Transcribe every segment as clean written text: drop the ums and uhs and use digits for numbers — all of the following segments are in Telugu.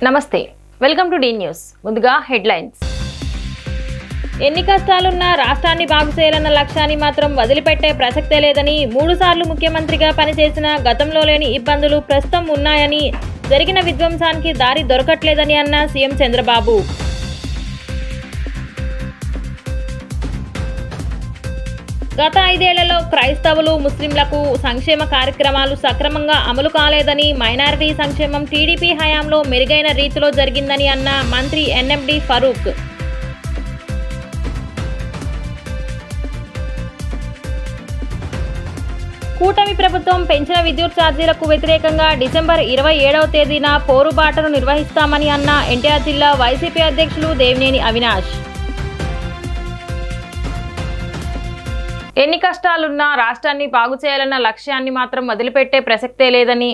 నమస్తే, వెల్కమ్ టు డి న్యూస్. ముందుగా హెడ్లైన్స్. ఎన్ని కష్టాలున్నా రాష్ట్రాన్ని బాగు చేయాలన్న లక్ష్యాన్ని మాత్రం వదిలిపెట్టే ప్రసక్తే లేదని, 3 సార్లు ముఖ్యమంత్రిగా పనిచేసిన గతంలో లేని ఇబ్బందులు ప్రస్తుతం ఉన్నాయని, జరిగిన విధ్వంసానికి దారి దొరకట్లేదని అన్న సీఎం చంద్రబాబు. గత 5 ఏళ్లలో క్రైస్తవులు, ముస్లింలకు సంక్షేమ కార్యక్రమాలు సక్రమంగా అమలు కాలేదని, మైనారిటీ సంక్షేమం టీడీపీ హయాంలో మెరుగైన రీతిలో జరిగిందని అన్న మంత్రి ఎన్ఎండి ఫరూక్. కూటమి ప్రభుత్వం పెంచిన విద్యుత్ ఛార్జీలకు వ్యతిరేకంగా డిసెంబర్ 27వ తేదీన పోరుబాటను నిర్వహిస్తామని అన్న ఎన్టీఆర్ జిల్లా వైసీపీ అధ్యక్షులు దేవినేని అవినాష్. ఎన్ని కష్టాలున్నా రాష్ట్రాన్ని బాగు చేయాలన్న లక్ష్యాన్ని మాత్రం వదిలిపెట్టే ప్రసక్తే లేదని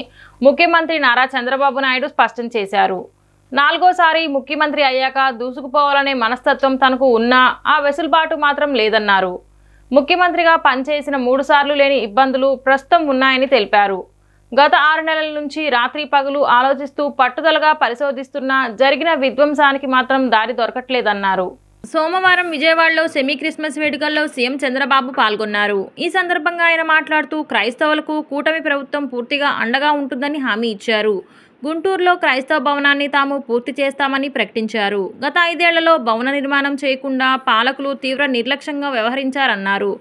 ముఖ్యమంత్రి నారా చంద్రబాబు నాయుడు స్పష్టం చేశారు. 4వసారి ముఖ్యమంత్రి అయ్యాక దూసుకుపోవాలనే మనస్తత్వం తనకు ఉన్నా ఆ వెసులుబాటు మాత్రం లేదన్నారు. ముఖ్యమంత్రిగా పనిచేసిన 3 సార్లు లేని ఇబ్బందులు ప్రస్తుతం ఉన్నాయని తెలిపారు. గత 6 నెలల నుంచి రాత్రి పగలు ఆలోచిస్తూ పట్టుదలగా పరిశోధిస్తున్నా జరిగిన విధ్వంసానికి మాత్రం దారి దొరకట్లేదన్నారు. సోమవారం విజయవాడలో సెమీ క్రిస్మస్ వేడుకల్లో సీఎం చంద్రబాబు పాల్గొన్నారు. ఈ సందర్భంగా ఆయన మాట్లాడుతూ క్రైస్తవులకు కూటమి ప్రభుత్వం పూర్తిగా అండగా ఉంటుందని హామీ ఇచ్చారు. గుంటూరులో క్రైస్తవ భవనాన్ని తాము పూర్తి చేస్తామని ప్రకటించారు. గత 5 ఏళ్లలో భవన నిర్మాణం చేయకుండా పాలకులు తీవ్ర నిర్లక్ష్యంగా వ్యవహరించారన్నారు.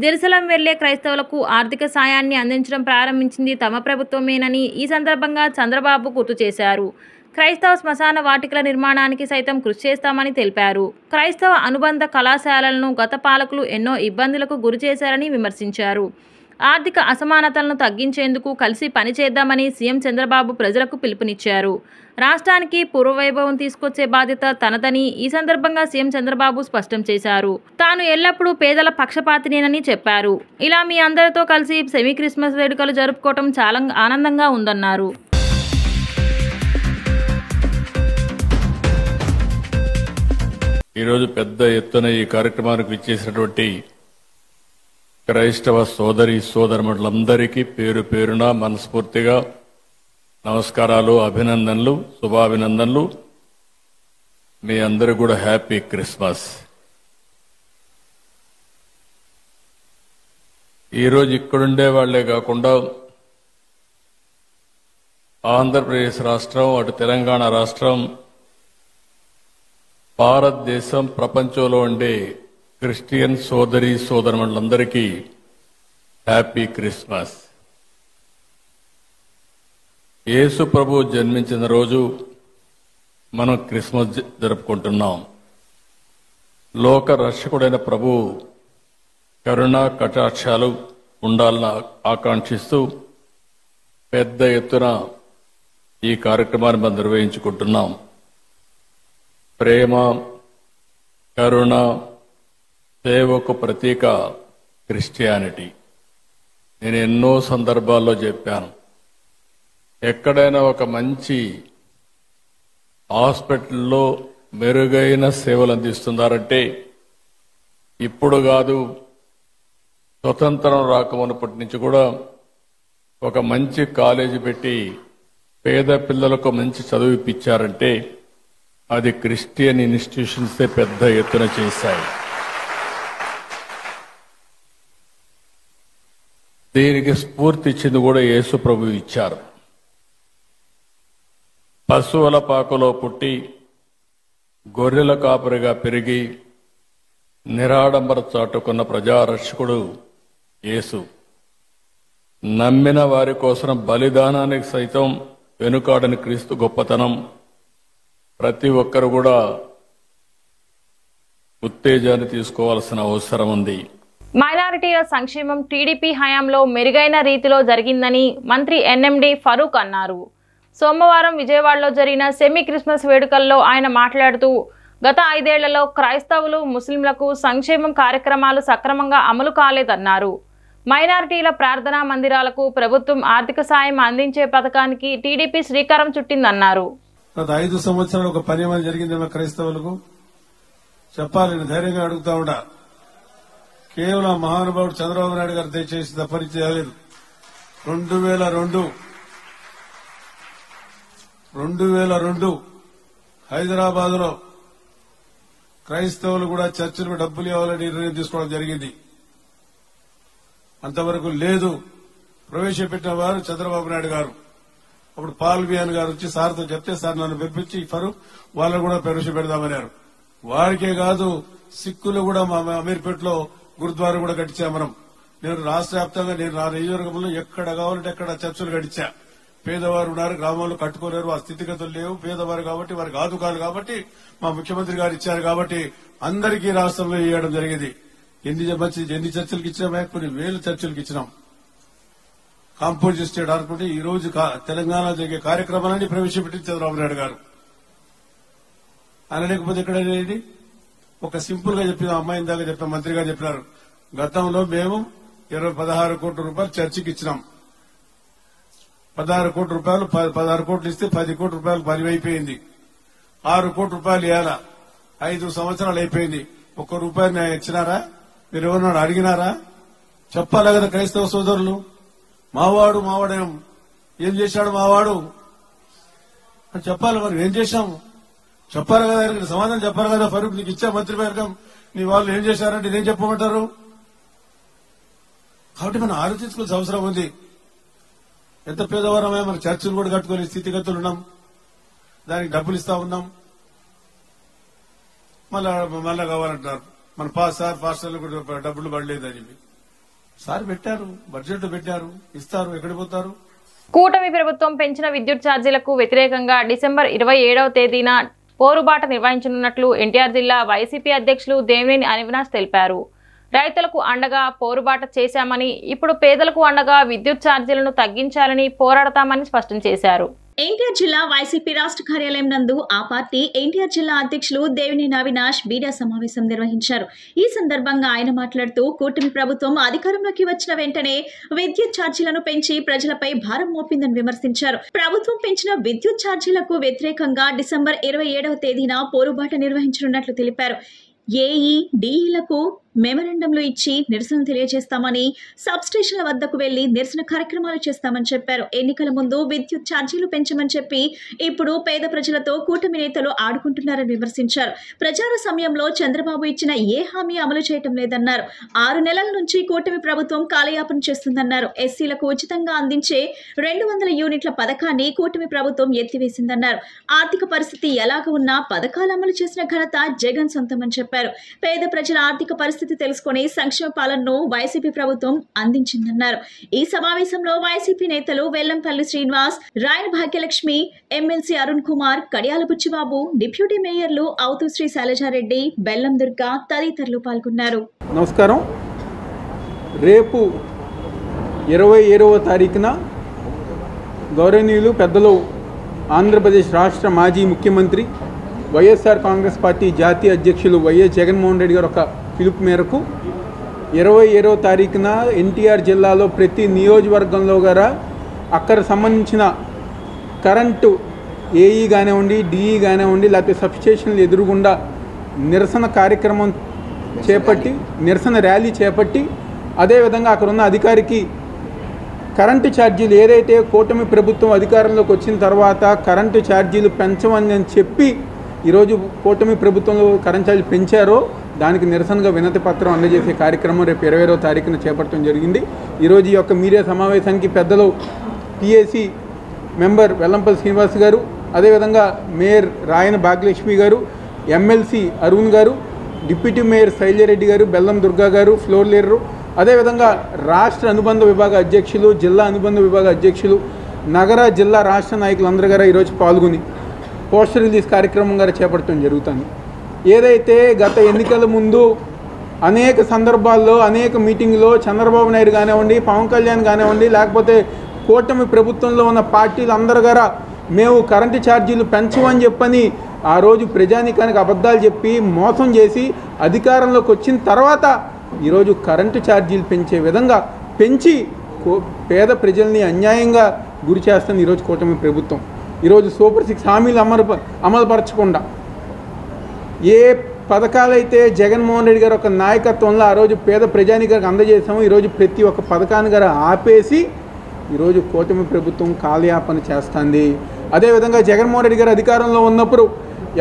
జెరూసలేం వెళ్లే క్రైస్తవులకు ఆర్థిక సాయాన్ని అందించడం ప్రారంభించింది తమ ప్రభుత్వమేనని ఈ సందర్భంగా చంద్రబాబు గుర్తు చేశారు. క్రైస్తవ శ్మశాన వాటికల నిర్మాణానికి సైతం కృషి చేస్తామని తెలిపారు. క్రైస్తవ అనుబంధ కళాశాలలను గత పాలకులు ఎన్నో ఇబ్బందులకు గురి చేశారని విమర్శించారు. ఆర్థిక అసమానతలను తగ్గించేందుకు కలిసి పనిచేద్దామని సీఎం చంద్రబాబు ప్రజలకు పిలుపునిచ్చారు. రాష్ట్రానికి పూర్వవైభవం తీసుకొచ్చే బాధ్యత తనదని ఈ సందర్భంగా సీఎం చంద్రబాబు స్పష్టం చేశారు. తాను ఎల్లప్పుడూ పేదల పక్షపాతినేనని చెప్పారు. ఇలా మీ అందరితో కలిసి సెమీ క్రిస్మస్ వేడుకలు జరుపుకోవటం చాలా ఆనందంగా ఉందన్నారు. ఈరోజు పెద్ద ఎత్తున ఈ కార్యక్రమానికి విచ్చేసినటువంటి క్రైస్తవ సోదరి సోదరులందరికీ పేరు పేరున మనస్ఫూర్తిగా నమస్కారాలు, అభినందనలు, శుభాభినందనలు. మీ అందరూ కూడా హ్యాపీ క్రిస్మస్. ఈరోజు ఇక్కడుండే వాళ్లే కాకుండా ఆంధ్రప్రదేశ్ రాష్ట్రం, అటు తెలంగాణ రాష్ట్రం, భారతదేశం, ప్రపంచంలో ఉండే క్రిస్టియన్ సోదరి సోదరులందరికీ హ్యాపీ క్రిస్మస్. యేసు ప్రభు జన్మించిన రోజు మనం క్రిస్మస్ జరుపుకుంటున్నాం. లోక రక్షకుడైన ప్రభు కరుణా కటాక్షాలు ఉండాలని ఆకాంక్షిస్తూ పెద్ద ఎత్తున ఈ కార్యక్రమాన్ని మనం నిర్వహించుకుంటున్నాం. ప్రేమ, కరుణ, సేవకు ప్రతీక క్రిస్టియానిటీ. నేను ఎన్నో సందర్భాల్లో చెప్పాను, ఎక్కడైనా ఒక మంచి హాస్పిటల్లో మెరుగైన సేవలు అందిస్తున్నారంటే ఇప్పుడు కాదు, స్వతంత్రం రాకమునప్పటి నుంచి కూడా ఒక మంచి కాలేజీ పెట్టి పేద పిల్లలకు మంచి చదువు ఇప్పించారంటే అది క్రిస్టియన్ ఇన్స్టిట్యూషన్స్ పెద్ద ఎత్తున చేశాయి. దీనికి స్ఫూర్తి ఇచ్చింది కూడా యేసు ప్రభు ఇచ్చారు. పశువుల పాకలో పుట్టి గొర్రెల కాపరిగా పెరిగి నిరాడంబర చాటుకున్న ప్రజారక్షకుడు యేసు. నమ్మిన వారి కోసం బలిదానానికి సైతం వెనుకాడని క్రీస్తు గొప్పతనం ప్రతి ఒక్కరు కూడా ఉత్తేజాన్ని తీసుకోవాల్సిన అవసరం ఉంది. మైనారిటీల సంక్షేమం టీడీపీ హయాంలో మెరుగైన రీతిలో జరిగిందని మంత్రి ఎన్ఎండి ఫరూక్ అన్నారు. సోమవారం విజయవాడలో జరిగిన సెమీ క్రిస్మస్ వేడుకల్లో ఆయన మాట్లాడుతూ గత 5 ఏళ్లలో క్రైస్తవులు, ముస్లింలకు సంక్షేమం కార్యక్రమాలు సక్రమంగా అమలు కాలేదన్నారు. మైనారిటీల ప్రార్థనా మందిరాలకు ప్రభుత్వం ఆర్థిక సాయం అందించే పథకానికి టీడీపీ శ్రీకారం చుట్టిందన్నారు. గత 5 సంవత్సరాలు ఒక పని ఏమైనా జరిగిందేమో క్రైస్తవులకు చెప్పాలని ధైర్యంగా అడుగుతా ఉంటా. కేవలం మహానుభావుడు చంద్రబాబు నాయుడు గారు దయచేసి తప్పని చేయలేదు. 2002 హైదరాబాద్ లో క్రైస్తవులు కూడా చర్చిలకు డబ్బులు ఇవ్వాలని నిర్ణయం తీసుకోవడం జరిగింది. అంతవరకు లేదు. ప్రవేశపెట్టిన వారు చంద్రబాబు నాయుడు గారు. అప్పుడు పాల్ బియాన్ గారు వచ్చి సార్తో చెప్తే సార్ నన్ను పిలిపించి వాళ్ళను కూడా ప్రవేశపెడదామన్నారు. వారికే కాదు సిక్కులు కూడా మా అమీర్పేటలో గురుద్వారా కూడా కట్టించాం మనం. నేను రాష్ట్ర వ్యాప్తంగా నేను నా నియోజకవర్గంలో ఎక్కడ కావాలంటే ఎక్కడ చర్చలు కట్టించా. పేదవారు ఉన్నారు, గ్రామాల్లో కట్టుకోలేరు, ఆ స్థితిగతులు లేవు, పేదవారు కాబట్టి వారికి ఆదుకాలు కాబట్టి మా ముఖ్యమంత్రి గారు ఇచ్చారు కాబట్టి అందరికీ రాష్ట్రంలో ఇవ్వడం జరిగింది. ఎన్ని చర్చలకు ఇచ్చినామా? కొన్ని వేల చర్చలకు ఇచ్చినాం. కాంపోజిట్ స్టేట్ అనుకుంటే ఈ రోజు తెలంగాణ జరిగే కార్యక్రమాలన్నీ ప్రవేశపెట్టింది చంద్రబాబు నాయుడు గారు. అనలేకపోతే ఎక్కడనేది ఒక సింపుల్ గా చెప్పిన అమ్మాయి దాకా చెప్పిన మంత్రి గారు చెప్పినారు. గతంలో మేము 16 కోట్ల రూపాయలు చర్చికి ఇచ్చినాం. 16 కోట్ల రూపాయలు 16 కోట్లు ఇస్తే 10 కోట్ల రూపాయలు పని అయిపోయింది. 6 కోట్ల రూపాయలు ఇవ్వాలా? 5 సంవత్సరాలు అయిపోయింది. ఒక్క రూపాయి ఇచ్చినారా? మీరు ఎవరన్నా అడిగినారా? చెప్పాలి కదా క్రైస్తవ సోదరులు. మావాడు ఏం చేశాడు మావాడు అని చెప్పాలి. మరి ఏం చేశాము చెప్పాలి కదా, ఆయనకి సమాధానం చెప్పాలి కదా. ఫరూక్ నీకు ఇచ్చా మంత్రివర్గం, నీ వాళ్ళు ఏం చేశారంటే ఇదేం చెప్పమంటారు? కాబట్టి మనం ఆలోచించుకోవాల్సిన అవసరం ఉంది. ఎంత పేదవారమే, మన చర్చలు కూడా కట్టుకునే స్థితిగతులు ఉన్నాం. దానికి డబ్బులు ఇస్తా ఉన్నాం. మళ్ళా కావాలంటారు. మన పాస్టర్లు కూడా డబ్బులు పడలేదని సార్ పెట్టారు, బడ్జెట్ లో పెట్టారు, ఇస్తారు. ఎక్కడికి పోతారు? కూటమి ప్రభుత్వం పెంచిన విద్యుత్ ఛార్జీలకు వ్యతిరేకంగా డిసెంబర్ 27వ తేదీన పోరుబాట నిర్వహించనున్నట్లు ఎన్టీఆర్ జిల్లా వైసీపీ అధ్యక్షులు దేవినేని అవినాష్ తెలిపారు. రైతులకు అండగా పోరుబాట చేశామని, ఇప్పుడు పేదలకు అండగా విద్యుత్ ఛార్జీలను తగ్గించాలని పోరాడతామని స్పష్టం చేశారు. ఎన్టీఆర్ జిల్లా వైసీపీ రాష్ట్ర కార్యాలయం నందు ఆ పార్టీ ఎన్టీఆర్ జిల్లా అధ్యక్షులు దేవినేని అవినాష్ మీడియా సమావేశం నిర్వహించారు. ఈ సందర్భంగా ఆయన మాట్లాడుతూ కూటమి ప్రభుత్వం అధికారంలోకి వచ్చిన వెంటనే విద్యుత్ ఛార్జీలను పెంచి ప్రజలపై భారం మోపిందని విమర్శించారు. ప్రభుత్వం పెంచిన విద్యుత్ ఛార్జీలకు వ్యతిరేకంగా డిసెంబర్ 27వ తేదీన పోరుబాట నిర్వహించనున్నట్లు తెలిపారు. ఏఈ డిఈలకు మెమరాండంలు ఇచ్చి నిరసన తెలియజేస్తామని, సబ్ స్టేషన్ల వద్దకు వెళ్లి నిరసన కార్యక్రమాలు చేస్తామని చెప్పారు. ఎన్నికల ముందు విద్యుత్ ఛార్జీలు పెంచమని చెప్పి ఇప్పుడు పేద ప్రజలతో కూటమి నేతలు ఆడుకుంటున్నారని విమర్శించారు. ప్రచార సమయంలో చంద్రబాబు ఇచ్చిన ఏ హామీ అమలు చేయటం లేదన్నారు. 6 నెలల నుంచి కూటమి ప్రభుత్వం కాలయాపన చేస్తుందన్నారు. ఎస్సీలకు ఉచితంగా అందించే 200 యూనిట్ల పథకాన్ని కూటమి ప్రభుత్వం ఎత్తివేసిందన్నారు. ఆర్థిక పరిస్థితి ఎలాగ ఉన్నా పథకాలు అమలు చేసిన ఘనత జగన్ సొంతమని చెప్పారు. పేద ప్రజల ఆర్థిక పరిస్థితి తెలుసుకుని సంక్షేమ పాలనను వైసీపీ ప్రభుత్వం అందించిందన్నారు. ఈ సమావేశంలో వైసీపీ నేతలు వెల్లంపల్లి శ్రీనివాస్, రాయన భాగ్యలక్ష్మి, ఎమ్మెల్సీ అరుణ్ కుమార్, కడియాల బుచ్చిబాబు, డిప్యూటీ మేయర్లు అవుతూ శ్రీ శైలజారెడ్డి, బెల్లం దుర్గా తదితరులు పాల్గొన్నారు. నమస్కారం. రేపు 27వ తారీఖున గౌరవనీయులు పెద్దలు ఆంధ్రప్రదేశ్ రాష్ట్ర మాజీ ముఖ్యమంత్రి వైఎస్ఆర్ కాంగ్రెస్ పార్టీ జాతీయ అధ్యక్షులు వైఎస్ జగన్మోహన్ రెడ్డి గారు ఒక పిలుపు మేరకు 27వ తారీఖున ఎన్టీఆర్ జిల్లాలో ప్రతి నియోజకవర్గంలో గారా అక్కడ సంబంధించిన కరెంటు ఏఈ కానివ్వండి, డిఈ కానివ్వండి, లేకపోతే సబ్స్టేషన్లు ఎదురుగుండా నిరసన కార్యక్రమం చేపట్టి, నిరసన ర్యాలీ చేపట్టి, అదేవిధంగా అక్కడ ఉన్న అధికారికి కరెంటు ఛార్జీలు ఏదైతే కూటమి ప్రభుత్వం అధికారంలోకి వచ్చిన తర్వాత కరెంటు ఛార్జీలు పెంచమని చెప్పి ఈరోజు కూటమి ప్రభుత్వంలో కరెంట్ ఛార్జీలు పెంచారో దానికి నిరసనగా వినతి పత్రం అందజేసే కార్యక్రమం రేపు 27వ తారీఖున చేపట్టడం జరిగింది. ఈరోజు ఈ యొక్క మీడియా సమావేశానికి పెద్దలు పిఏసీ మెంబర్ వెల్లంపల్లి శ్రీనివాస్ గారు, అదేవిధంగా మేయర్ రాయన భాగ్యలక్ష్మి గారు, ఎమ్మెల్సీ అరుణ్ గారు, డిప్యూటీ మేయర్ శైలజారెడ్డి గారు, బెల్లం దుర్గా గారు, ఫ్లోర్ లీడరు, అదేవిధంగా రాష్ట్ర అనుబంధ విభాగ అధ్యక్షులు, జిల్లా అనుబంధ విభాగ అధ్యక్షులు, నగర జిల్లా రాష్ట్ర నాయకులందరూ గారు ఈరోజు పాల్గొని పోస్టర్ రిలీజ్ కార్యక్రమం గారు చేపట్టడం జరుగుతుంది. ఏదైతే గత ఎన్నికల ముందు అనేక సందర్భాల్లో అనేక మీటింగ్లో చంద్రబాబు నాయుడు కానివ్వండి, పవన్ కళ్యాణ్ కానివ్వండి, లేకపోతే కూటమి ప్రభుత్వంలో ఉన్న పార్టీలు అందరూ గారా మేము కరెంటు ఛార్జీలు పెంచమని చెప్పని ఆ రోజు ప్రజానీకానికి అబద్ధాలు చెప్పి మోసం చేసి అధికారంలోకి వచ్చిన తర్వాత ఈరోజు కరెంటు ఛార్జీలు పెంచే విధంగా పెంచి పేద ప్రజల్ని అన్యాయంగా గురి చేస్తుంది ఈరోజు కూటమి ప్రభుత్వం. ఈరోజు సూపర్ 6 హామీలు అమలుపరచకుండా ఏ పథకాలైతే జగన్మోహన్ రెడ్డి గారు ఒక నాయకత్వంలో ఆ రోజు పేద ప్రజానీకానికి అందజేసామో ఈరోజు ప్రతి ఒక్క పథకాన్ని గారు ఆపేసి ఈరోజు కూటమి ప్రభుత్వం కాలయాపన చేస్తుంది. అదేవిధంగా జగన్మోహన్ రెడ్డి గారు అధికారంలో ఉన్నప్పుడు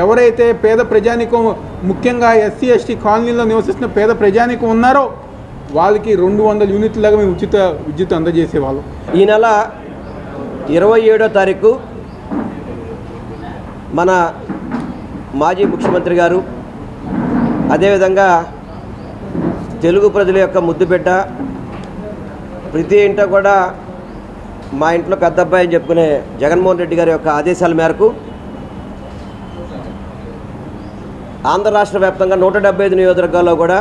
ఎవరైతే పేద ప్రజానికం ముఖ్యంగా ఎస్సీ ఎస్టీ కాలనీలో నివసిస్తున్న పేద ప్రజానికం ఉన్నారో వాళ్ళకి 200 యూనిట్లగా మేము ఉచిత విద్యుత్ అందజేసేవాళ్ళం. ఈ నెల 27వ తారీఖు మన మాజీ ముఖ్యమంత్రి గారు, అదేవిధంగా తెలుగు ప్రజల యొక్క ముద్దుబిడ్డ, ప్రతి ఇంట కూడా మా ఇంట్లో పెద్ద అబ్బాయి అని చెప్పుకునే జగన్మోహన్ రెడ్డి గారి యొక్క ఆదేశాల మేరకు ఆంధ్ర రాష్ట్ర వ్యాప్తంగా 175 నియోజకవర్గాల్లో కూడా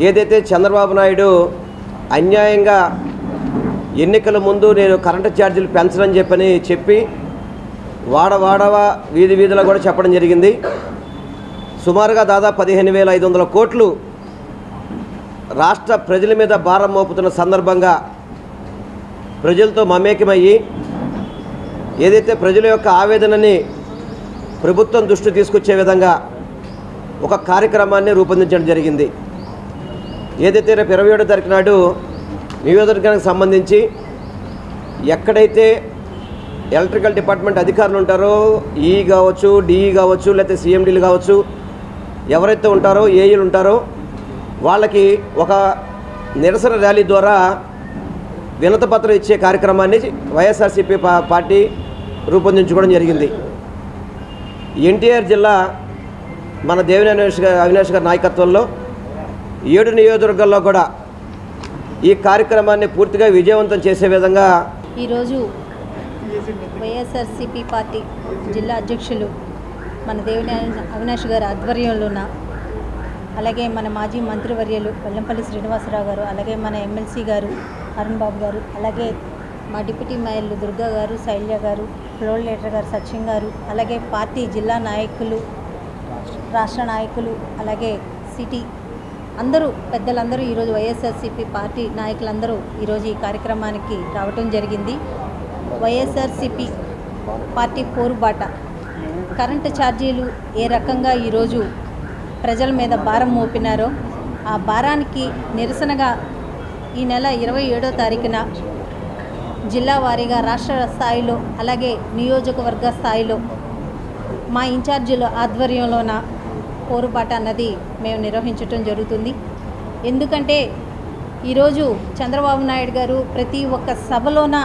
ఏదైతే చంద్రబాబు నాయుడు అన్యాయంగా ఎన్నికల ముందు నేను కరెంటు ఛార్జీలు పెంచనని చెప్పి వాడవా వీధి వీధిలో కూడా చెప్పడం జరిగింది. సుమారుగా దాదాపు 15,500 కోట్లు రాష్ట్ర ప్రజల మీద భారం మోపుతున్న సందర్భంగా ప్రజలతో మమేకమయ్యి ఏదైతే ప్రజల యొక్క ఆవేదనని ప్రభుత్వం దృష్టి తీసుకొచ్చే విధంగా ఒక కార్యక్రమాన్ని రూపొందించడం జరిగింది. ఏదైతే రేపు 27వ తారీఖు నాడు నియోజకవర్గానికి సంబంధించి ఎక్కడైతే ఎలక్ట్రికల్ డిపార్ట్మెంట్ అధికారులు ఉంటారో, ఈ కావచ్చు, డిఈ కావచ్చు, లేకపోతే సిఎండీలు కావచ్చు, ఎవరైతే ఉంటారో, ఏఈలు ఉంటారో వాళ్ళకి ఒక నిరసన ర్యాలీ ద్వారా వినతిపత్రం ఇచ్చే కార్యక్రమాన్ని వైఎస్ఆర్సీపీ పార్టీ రూపొందించుకోవడం జరిగింది. ఎన్టీఆర్ జిల్లా మన దేవినేని అవినాష్ గారి నాయకత్వంలో 7 నియోజకవర్గాల్లో కూడా ఈ కార్యక్రమాన్ని పూర్తిగా విజయవంతం చేసే విధంగా ఈరోజు వైఎస్ఆర్సీపీ పార్టీ జిల్లా అధ్యక్షులు మన దేవినేని అవినాష్ గారి ఆధ్వర్యంలోన, అలాగే మన మాజీ మంత్రివర్యులు వెల్లంపల్లి శ్రీనివాసరావు గారు, అలాగే మన ఎమ్మెల్సీ గారు అరుణ్ బాబు గారు, అలాగే మా డిప్యూటీ మేయర్లు దుర్గా గారు, శైల్య గారు, ఫ్లోర్ లీడర్ గారు సచిన్ గారు, అలాగే పార్టీ జిల్లా నాయకులు, రాష్ట్ర నాయకులు, అలాగే సిటీ అందరూ పెద్దలందరూ ఈరోజు వైఎస్ఆర్సీపీ పార్టీ నాయకులందరూ ఈరోజు ఈ కార్యక్రమానికి రావటం జరిగింది. వైఎస్ఆర్సీపీ పార్టీ పోరుబాట కరెంటు ఛార్జీలు ఏ రకంగా ఈరోజు ప్రజల మీద భారం మోపినారో ఆ భారానికి నిరసనగా ఈ నెల 27వ తారీఖున జిల్లా వారీగా రాష్ట్ర స్థాయిలో అలాగే నియోజకవర్గ స్థాయిలో మా ఇన్ఛార్జీల ఆధ్వర్యంలోన పోరుబాట అన్నది మేము నిర్వహించటం జరుగుతుంది. ఎందుకంటే ఈరోజు చంద్రబాబు నాయుడు గారు ప్రతి ఒక్క సభలోన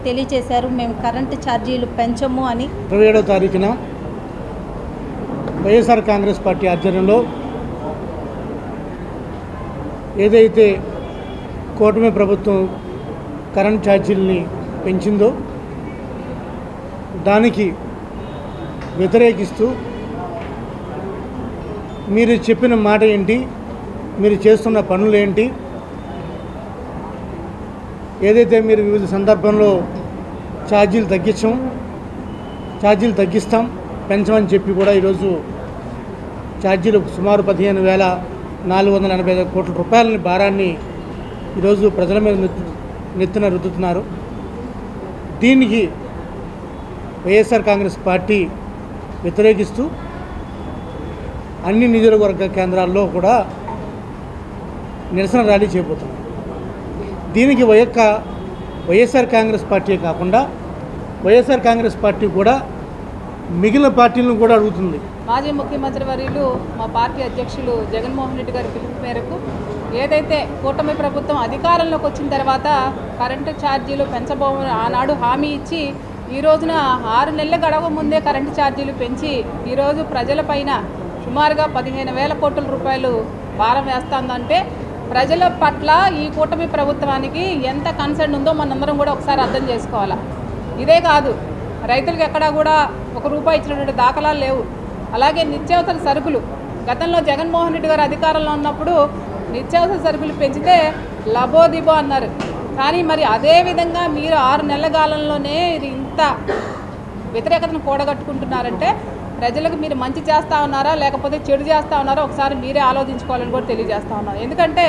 తెలియచేశారు, మేము కరెంటు ఛార్జీలు పెంచము అని. 27వ తారీఖున వైఎస్ఆర్ కాంగ్రెస్ పార్టీ ఆధ్వర్యంలో ఏదైతే కూటమి ప్రభుత్వం కరెంట్ ఛార్జీలని పెంచిందో దానికి వ్యతిరేకిస్తూ మీరు చెప్పిన మాట ఏంటి, మీరు చేస్తున్న పనులు ఏంటి, ఏదైతే మీరు వివిధ సందర్భంలో ఛార్జీలు తగ్గిస్తాం పెంచమని చెప్పి కూడా ఈరోజు ఛార్జీలు సుమారు 15,485 కోట్ల రూపాయలని భారాన్ని ఈరోజు ప్రజల మీద నెత్తిన రుద్దుతున్నారు. దీనికి వైఎస్ఆర్ కాంగ్రెస్ పార్టీ వ్యతిరేకిస్తూ అన్ని నియోజకవర్గ కేంద్రాల్లో కూడా నిరసన ర్యాలీ చేయబోతున్నారు. దీనికి వైఎస్ఆర్ కాంగ్రెస్ పార్టీ కాకుండా వైఎస్ఆర్ కాంగ్రెస్ పార్టీ కూడా మిగిలిన పార్టీలను కూడా అడుగుతుంది. మాజీ ముఖ్యమంత్రి వర్యులు మా పార్టీ అధ్యక్షులు జగన్మోహన్ రెడ్డి గారి పిలుపు మేరకు ఏదైతే కూటమి ప్రభుత్వం అధికారంలోకి వచ్చిన తర్వాత కరెంటు ఛార్జీలు పెంచబోమని ఆనాడు హామీ ఇచ్చి ఈ రోజున 6 నెలల గడవ ముందే కరెంటు ఛార్జీలు పెంచి ఈరోజు ప్రజలపైన సుమారుగా 15,000 కోట్ల రూపాయలు భారం వేస్తుందంటే ప్రజల పట్ల ఈ కూటమి ప్రభుత్వానికి ఎంత కన్సర్న్ ఉందో మనందరం కూడా ఒకసారి అర్థం చేసుకోవాలి. ఇదే కాదు, రైతులకు ఎక్కడా కూడా ₹1 ఇచ్చినటువంటి దాఖలాలు లేవు. అలాగే నిత్యావసర సరుకులు గతంలో జగన్మోహన్ రెడ్డి గారు అధికారంలో ఉన్నప్పుడు నిత్యావసర సరుకులు పెంచితే లబోదిబో అన్నారు. కానీ మరి అదేవిధంగా మీరు 6 నెలల కాలంలోనే ఇది ఇంత వ్యతిరేకతను కూడగట్టుకుంటున్నారంటే ప్రజలకు మీరు మంచి చేస్తూ ఉన్నారా లేకపోతే చెడు చేస్తూ ఉన్నారా ఒకసారి మీరే ఆలోచించుకోవాలని కూడా తెలియజేస్తూ ఉన్నారు. ఎందుకంటే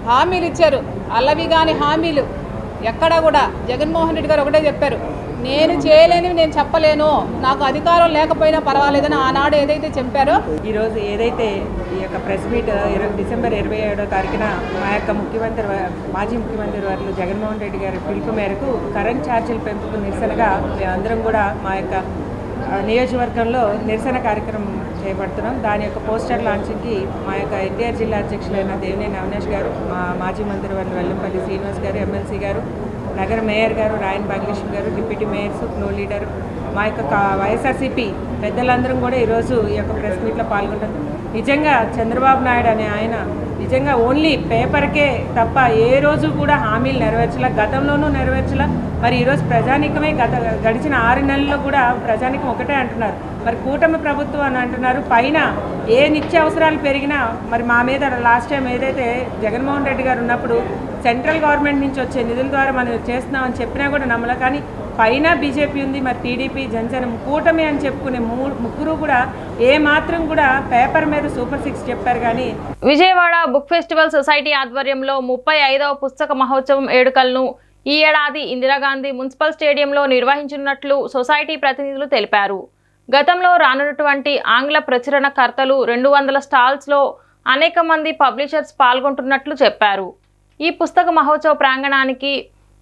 హామీలు ఇచ్చారు, అల్లవి కాని హామీలు ఎక్కడా కూడా జగన్మోహన్ రెడ్డి గారు ఒకటే చెప్పారు, నేను చేయలేనివి నేను చెప్పలేను, నాకు అధికారం లేకపోయినా పర్వాలేదని ఆనాడు ఏదైతే చెప్పారో. ఈరోజు ఏదైతే ఈ యొక్క ప్రెస్ మీట్ డిసెంబర్ 27వ తారీఖున మా యొక్క మాజీ ముఖ్యమంత్రి వారు జగన్మోహన్ రెడ్డి గారి పిలుపు మేరకు కరెంట్ ఛార్జీల పెంపుకు నిరసనగా మేమందరం కూడా మా యొక్క నియోజకవర్గంలో నిరసన కార్యక్రమం చేపడుతున్నాం. దాని యొక్క పోస్టర్ లాంచింగ్కి మా యొక్క ఎన్టీఆర్ జిల్లా అధ్యక్షులైన దేవినేని అవినాష్ గారు, మా మాజీ మంత్రివర్యులు వెల్లంపల్లి శ్రీనివాస్ గారు, ఎమ్మెల్సీ గారు, నగర మేయర్ గారు రాయన్ భాగ్యలక్ష్మి గారు, డిప్యూటీ మేయర్స్, ఫ్లో లీడర్, మా యొక్క వైఎస్ఆర్సీపీ పెద్దలందరం కూడా ఈరోజు ఈ యొక్క ప్రెస్ మీట్లో పాల్గొంటారు. నిజంగా చంద్రబాబు నాయుడు అనే ఆయన నిజంగా ఓన్లీ పేపర్కే తప్ప ఏ రోజు కూడా హామీలు నెరవేర్చలా, గతంలోనూ నెరవేర్చలా. మరి ఈరోజు ప్రజానీకమే గడిచిన 6 నెలల్లో కూడా ప్రజానీకం ఒకటే అంటున్నారు. మరి కూటమి ప్రభుత్వం అని అంటున్నారు. పైన ఏ నిత్యావసరాలు పెరిగినా మరి మా మీద లాస్ట్ టైం ఏదైతే జగన్మోహన్ రెడ్డి గారు ఉన్నప్పుడు సెంట్రల్ గవర్నమెంట్ నుంచి వచ్చే నిధుల ద్వారా మనం చేస్తున్నామని చెప్పినా కూడా నమ్మలే. కానీ పైన బీజేపీ ఉంది, మరి టీడీపీ, జనసేన కూటమి అని చెప్పుకునే ముగ్గురు కూడా ఏ మాత్రం కూడా పేపర్ మీద సూపర్ 6 చెప్పారు. కానీ విజయవాడ బుక్ ఫెస్టివల్ సొసైటీ ఆధ్వర్యంలో 35వ పుస్తక మహోత్సవం వేడుకలను ఈ ఏడాది ఇందిరాగాంధీ మున్సిపల్ స్టేడియంలో నిర్వహించనున్నట్లు సొసైటీ ప్రతినిధులు తెలిపారు. గతంలో రానున్నటువంటి ఆంగ్ల ప్రచురణకర్తలు 200 స్టాల్స్లో అనేక మంది పబ్లిషర్స్ పాల్గొంటున్నట్లు చెప్పారు. ఈ పుస్తక మహోత్సవ ప్రాంగణానికి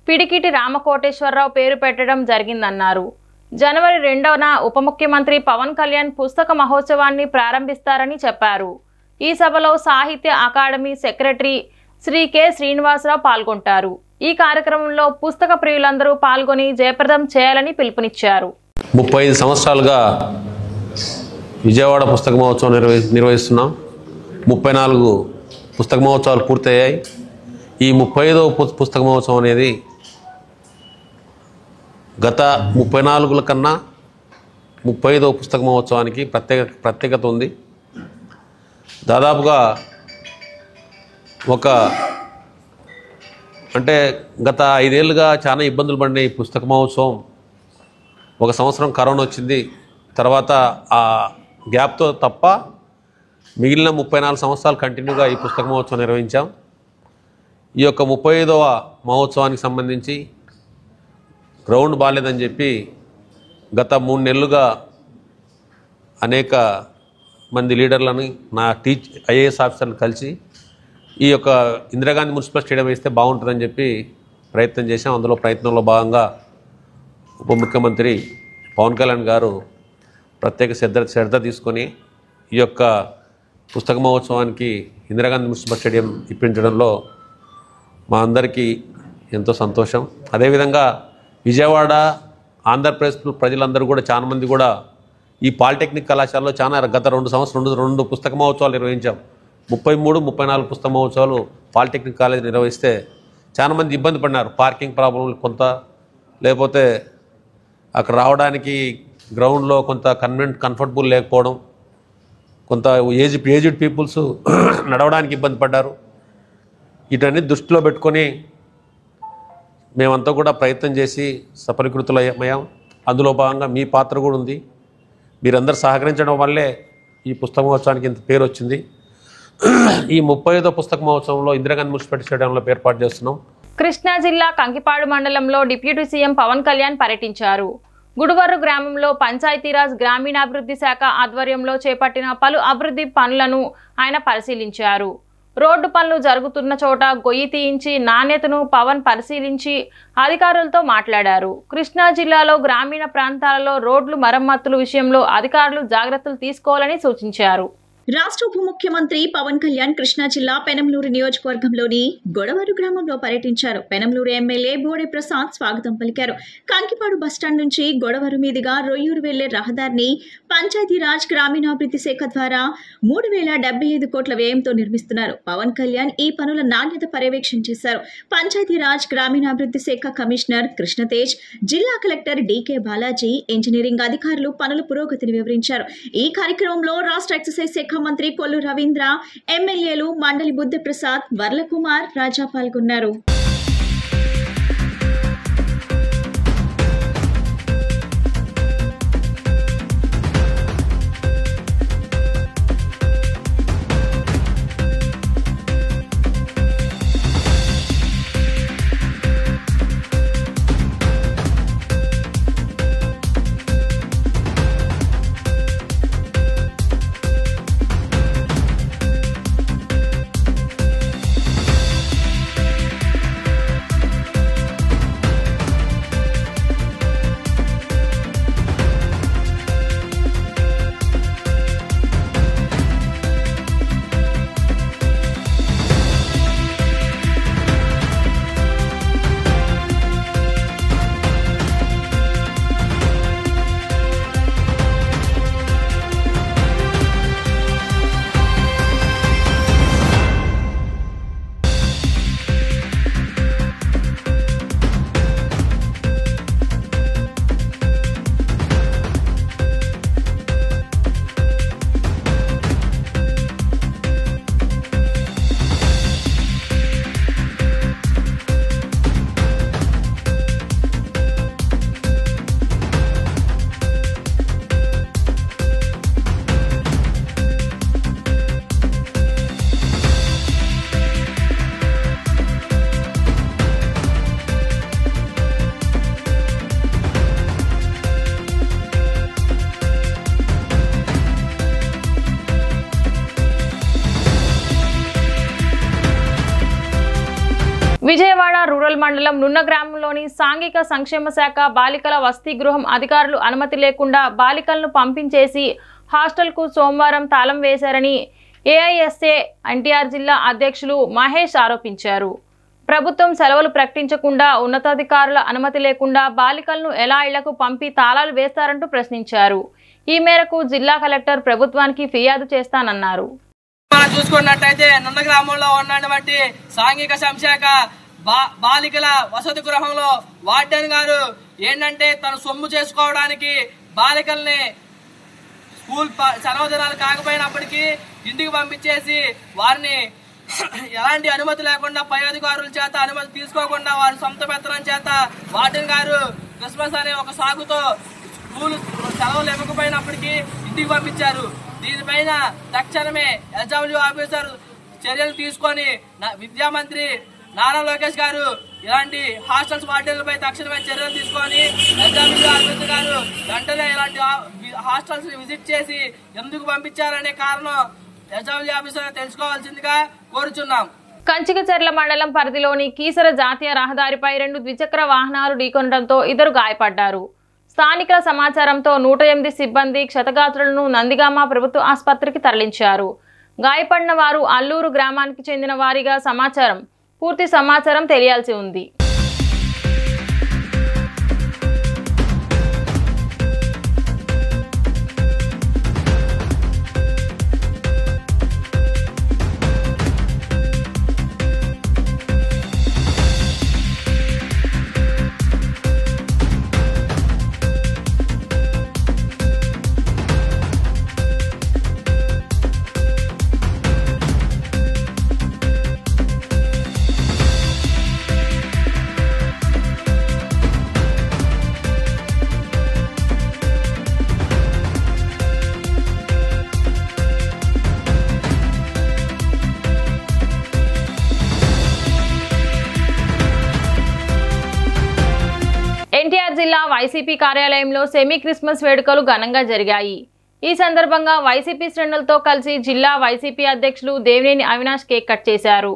పిడికిటి రామకోటేశ్వరరావు పేరు పెట్టడం జరిగిందన్నారు. జనవరి 2న ఉప ముఖ్యమంత్రి పవన్ కళ్యాణ్ పుస్తక మహోత్సవాన్ని ప్రారంభిస్తారని చెప్పారు. ఈ సభలో సాహిత్య అకాడమీ సెక్రటరీ శ్రీ కె శ్రీనివాసరావు పాల్గొంటారు. ఈ కార్యక్రమంలో పుస్తక ప్రియులందరూ పాల్గొని జయప్రదం చేయాలని పిలుపునిచ్చారు. 35 సంవత్సరాలుగా విజయవాడ పుస్తక మహోత్సవం నిర్వహిస్తున్నాం. 34 పుస్తక మహోత్సవాలు పూర్తయ్యాయి. ఈ 35వ పుస్తక మహోత్సవం అనేది గత 34ల కన్నా 35వ పుస్తక మహోత్సవానికి ప్రత్యేకత ఉంది. దాదాపుగా గత 5 ఏళ్ళుగా చాలా ఇబ్బందులు పడిన ఈ పుస్తక మహోత్సవం 1 సంవత్సరం కరోనా వచ్చింది. తర్వాత ఆ గ్యాప్తో తప్ప మిగిలిన 34 సంవత్సరాలు కంటిన్యూగా ఈ పుస్తక మహోత్సవం నిర్వహించాం. ఈ యొక్క 35వ మహోత్సవానికి సంబంధించి గ్రౌండ్ బాగాలేదని చెప్పి గత 3 నెలలుగా అనేక మంది లీడర్లను నా ఐఏఎస్ ఆఫీసర్లు కలిసి ఈ యొక్క ఇందిరాగాంధీ మున్సిపల్ స్టేడియం వేస్తే బాగుంటుందని చెప్పి ప్రయత్నం చేశాం. అందులో ప్రయత్నంలో భాగంగా ఉప ముఖ్యమంత్రి పవన్ కళ్యాణ్ గారు ప్రత్యేక శ్రద్ధ తీసుకొని ఈ యొక్క పుస్తక మహోత్సవానికి ఇందిరాగాంధీ మున్సిపల్ స్టేడియం ఇప్పించడంలో మా అందరికీ ఎంతో సంతోషం. అదేవిధంగా విజయవాడ ఆంధ్రప్రదేశ్ ప్రజలందరూ కూడా చాలామంది కూడా ఈ పాలిటెక్నిక్ కళాశాలలో గత 2 సంవత్సరాలు 2 పుస్తక మహోత్సవాలు నిర్వహించాం. 33, 34 పుస్తక మహోత్సవాలు పాలిటెక్నిక్ కాలేజ్ నిర్వహిస్తే చాలామంది ఇబ్బంది పడినారు. పార్కింగ్ ప్రాబ్లంలు కొంత, లేకపోతే అక్కడ రావడానికి గ్రౌండ్లో కొంత కంఫర్టబుల్ లేకపోవడం, కొంత ఏజ్డ్ పీపుల్స్ నడవడానికి ఇబ్బంది పడ్డారు. వీటన్ని దృష్టిలో పెట్టుకొని మేమంతా కూడా ప్రయత్నం చేసి సఫలీకృతులయ్యాం. అందులో భాగంగా మీ పాత్ర కూడా ఉంది. మీరందరూ సహకరించడం వల్లే ఈ పుస్తక మహోత్సవానికి ఇంత పేరు వచ్చింది. ఈ 35వ పుస్తక మహోత్సవంలో ఇందిరాగాంధీ మున్సిపల్ స్టేడియంలో ఏర్పాటు చేస్తున్నాం. కృష్ణా జిల్లా కంకిపాడు మండలంలో డిప్యూటీ సీఎం పవన్ కళ్యాణ్ పర్యటించారు. గుడివర్రు గ్రామంలో పంచాయతీరాజ్ గ్రామీణాభివృద్ధి శాఖ ఆధ్వర్యంలో చేపట్టిన పలు అభివృద్ధి పనులను ఆయన పరిశీలించారు. రోడ్డు పనులు జరుగుతున్న చోట గొయ్యి తీయించి నాణ్యతను పవన్ పరిశీలించి అధికారులతో మాట్లాడారు. కృష్ణా జిల్లాలో గ్రామీణ ప్రాంతాలలో రోడ్లు మరమ్మతుల విషయంలో అధికారులు జాగ్రత్తలు తీసుకోవాలని సూచించారు. రాష్ట్ర ఉప ముఖ్యమంత్రి పవన్ కళ్యాణ్ కృష్ణా జిల్లా పెనంలూరు నియోజకవర్గంలోని గొడవరు గ్రామంలో పర్యటించారు. పెనంలూరు ఎమ్మెల్యే బోడే ప్రసాద్ స్వాగతం పలికారు. కంకిపాడు బస్టాండ్ నుంచి గొడవరు మీదుగా రొయ్యూరు వెళ్లే రహదారిని పంచాయతీరాజ్ గ్రామీణాభివృద్ధి శాఖ ద్వారా 3075 కోట్ల వ్యయంతో నిర్మిస్తున్నారు. పవన్ కళ్యాణ్ ఈ పనుల నాణ్యత పర్యవేక్షణ చేశారు. పంచాయతీరాజ్ గ్రామీణాభివృద్ధి శాఖ కమిషనర్ కృష్ణతేజ్, జిల్లా కలెక్టర్ డికే బాలాజీ, ఇంజనీరింగ్ అధికారులు పనుల పురోగతిని వివరించారు. ఈ కార్యక్రమంలో రాష్ట్ర ఎక్సైజ్ శాఖ మంత్రి కొల్లు రవీంద్ర, ఎమ్మెల్యేలు మండలి బుద్ధప్రసాద్, వర్లకుమార్, రాజా పాల్గొన్నారు. రూరల్ మండలం నున్న గ్రామంలోని సాంఘిక సంక్షేమ శాఖ బాలికల వసతి గృహం అధికారులు అనుమతి లేకుండా బాలికలను పంపించేసి హాస్టల్కు సోమవారం తాళం వేశారని ఏఐఎస్ఏ ఎన్టీఆర్ జిల్లా అధ్యక్షులు మహేష్ ఆరోపించారు. ప్రభుత్వం సెలవులు ప్రకటించకుండా ఉన్నతాధికారుల అనుమతి లేకుండా బాలికలను ఎలా ఇళ్లకు పంపి తాళాలు వేస్తారంటూ ప్రశ్నించారు. ఈ మేరకు జిల్లా కలెక్టర్ ప్రభుత్వానికి ఫిర్యాదు చేస్తానన్నారు. మనం చూసుకున్నట్టయితే నున్న గ్రామంలో ఉన్నటువంటి సాంఘిక సంక్షేమ బాలికల వసతి గృహంలో వార్డెన్ గారు ఏంటంటే తను సొమ్ము చేసుకోవడానికి బాలికల్ని స్కూల్ సెలవు దినాలు కాకపోయినప్పటికీ ఇంటికి పంపించేసి వారిని ఎలాంటి అనుమతి లేకుండా పై అధికారుల చేత అనుమతి తీసుకోకుండా వారి సొంత పెత్తనం చేత వార్డెన్ గారు క్రిస్మస్ అనే ఒక సాగుతో స్కూల్ సెలవులు ఇవ్వకపోయినప్పటికీ ఇంటికి పంపించారు. దీనిపైన తక్షణమే ఎస్డబ్ల్యూ ఆఫీసర్ చర్యలు తీసుకొని విద్యామంత్రి నారా లోకేష్ గారు ఇలాంటి హాస్టల్స్ వార్డెన్లపై తక్షణమే చర్యలు తీసుకొని ఎస్డబ్ల్యూ ఆఫీసర్ గారు వెంటనే ఇలాంటి హాస్టల్స్ విజిట్ చేసి ఎందుకు పంపించారనే కారణం ఎస్డబ్ల్యూ ఆఫీసర్ తెలుసుకోవాల్సిందిగా కోరుచున్నాం. కంచికచర్ల మండలం పరిధిలోని కీసర జాతీయ రహదారిపై 2 ద్విచక్ర వాహనాలు ఢీకొనడంతో 2 గాయపడ్డారు. స్థానికుల సమాచారంతో 108 సిబ్బంది క్షతగాత్రులను నందిగామ ప్రభుత్వ ఆసుపత్రికి తరలించారు. గాయపడిన వారు అల్లూరు గ్రామానికి చెందిన వారిగా సమాచారం. పూర్తి సమాచారం తెలియాల్సి ఉంది. ఎన్టీఆర్ జిల్లా వైసీపీ కార్యాలయంలో సెమీ క్రిస్మస్ వేడుకలు ఘనంగా జరిగాయి. ఈ సందర్భంగా వైసీపీ శ్రేణులతో కలిసి జిల్లా వైసీపీ అధ్యక్షులు దేవినేని అవినాష్ కేక్ కట్ చేశారు.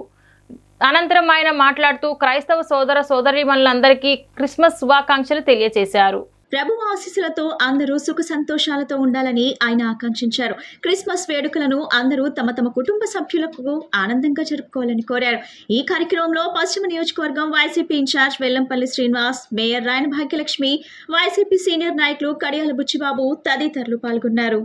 అనంతరం ఆయన మాట్లాడుతూ క్రైస్తవ సోదర సోదరీమణులందరికీ క్రిస్మస్ శుభాకాంక్షలు తెలియజేశారు. ప్రభువు ఆశీస్సులతో అందరూ సుఖ సంతోషాలతో ఉండాలని ఆయన ఆకాంక్షించారు. క్రిస్మస్ వేడుకలను అందరూ తమ తమ కుటుంబ సభ్యులకు ఆనందంగా జరుపుకోవాలని కోరారు. ఈ కార్యక్రమంలో పశ్చిమ నియోజకవర్గం YCP incharge Vellampalli Srinivas, mayor Rayana Bhagyalakshmi, YCP senior నాయకులు కడియాల బుచ్చిబాబు తదితరులు పాల్గొన్నారు.